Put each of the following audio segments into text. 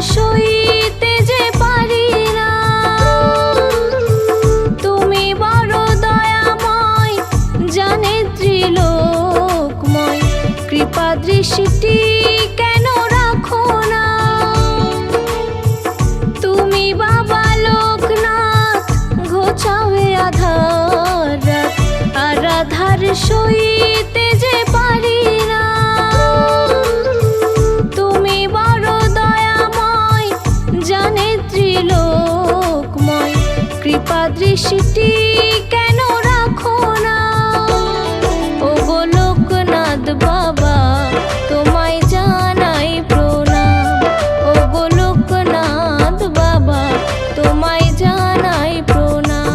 সইতে যে পারি না। তুমি বড় দয়াময়, জানে ত্রিলোকময়, কৃপা দৃষ্টি কেন রাখো না। তুমি বাবা লোকনাথ, ঘোচাবে আধার রাত, আর আধার সইতে যে পারি না। তুমি বড় দয়াময়, জানে ত্রিলোকময়, কৃপা দৃষ্টি কেন রাখো না। ওগো লোকনাথ বাবা, তোমায় জানাই প্রণাম। ওগো লোকনাথ বাবা, তোমায় জানাই প্রণাম।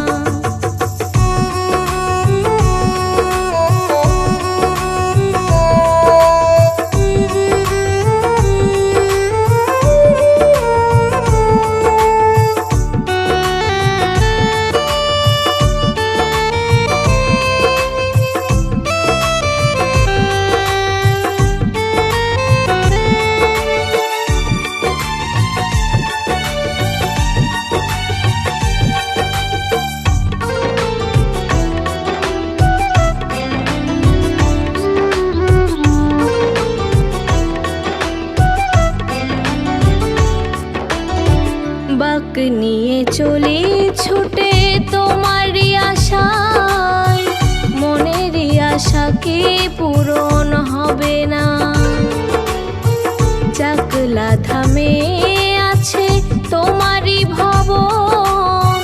বাক নিয়ে চলে ছুটে তোমারই আশায়, মনেরই আশা কি পূরণ হবে না। চাকলা ধামে আছে তোমারই ভবন,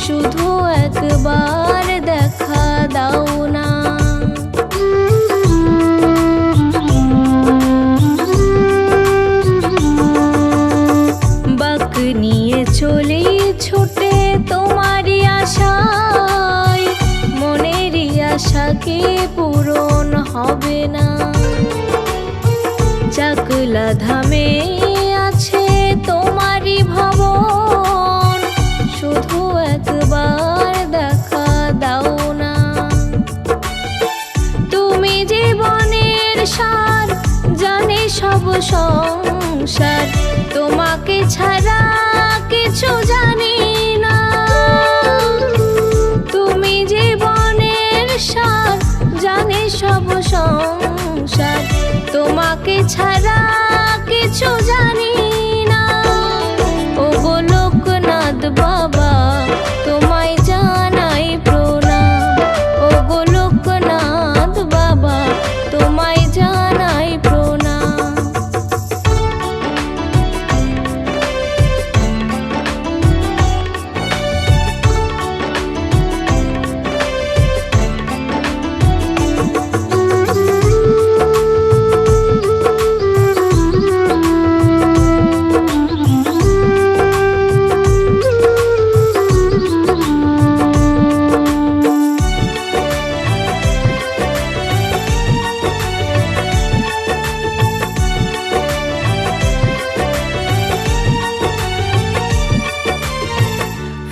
শুধু একবার দেখা দাও না। বাক নিয়ে চলে ছুটে তোমারই আশায়, মনেরই আশা কি পূরণ হবে না। চাকলা ধামে আছে তোমারই ভবন, শুধু একবার দেখা দাও না। তুমি জীবনের সার, জানে সব সংসার, তোমাকে ছাড়া কিছু জানি না। তুমি জীবনের সার, জানে সব সংসার, তোমাকে ছাড়া কিছু জানি না। ওগো লোকনাথ বাবা, তোমায় জানাই প্রণাম। ওগো লোকনাথ বাবা, তোমায় জানাই প্রণাম।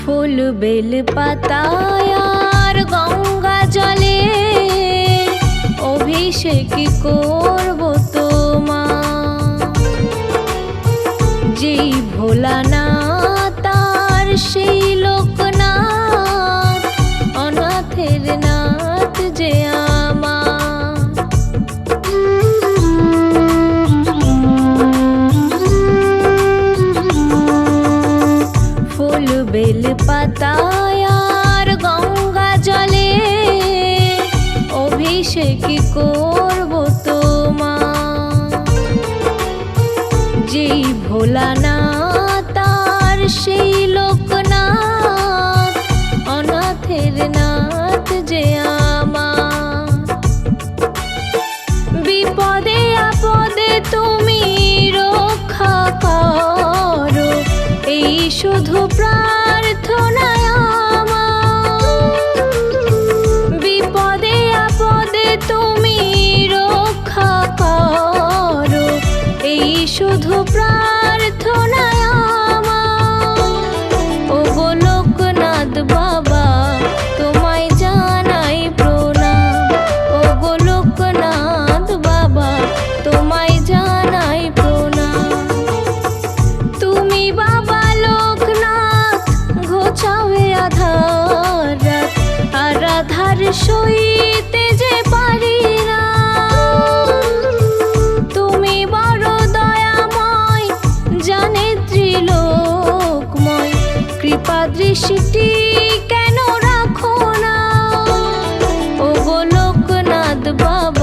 ফুল বেল পাতায় আর গঙ্গা জলে, অভিষেক করব তোমার। যেই ভোলানাথ তার সেই লোকনাথ, অনাথের নাথ যে আমার। ফুল বেল পাতায় আর গঙ্গা জলে, অভিষেক করব তোমার। যেই ভোলানাথ তার সেই লোকনাথ, অনাথের নাথ যে আমার। বিপদে আপদে তুমি রক্ষা করো, এই শুধু প্রার্থনায় আমার। বিপদে আপদে তুমি রক্ষা করো, এই শুধু প্রার্থনায় আমার। ওগো লোকনাথ বাবা, তোমায় জানাই প্রণাম। ওগো লোকনাথ বাবা, তোমায় জানাই প্রণাম। সইতে যে পারি না। তুমি বড় দয়াময়, জানে ত্রিলোকময়, কৃপা দৃষ্টি কেন রাখো না? ও গো লোকনাথ বাবা,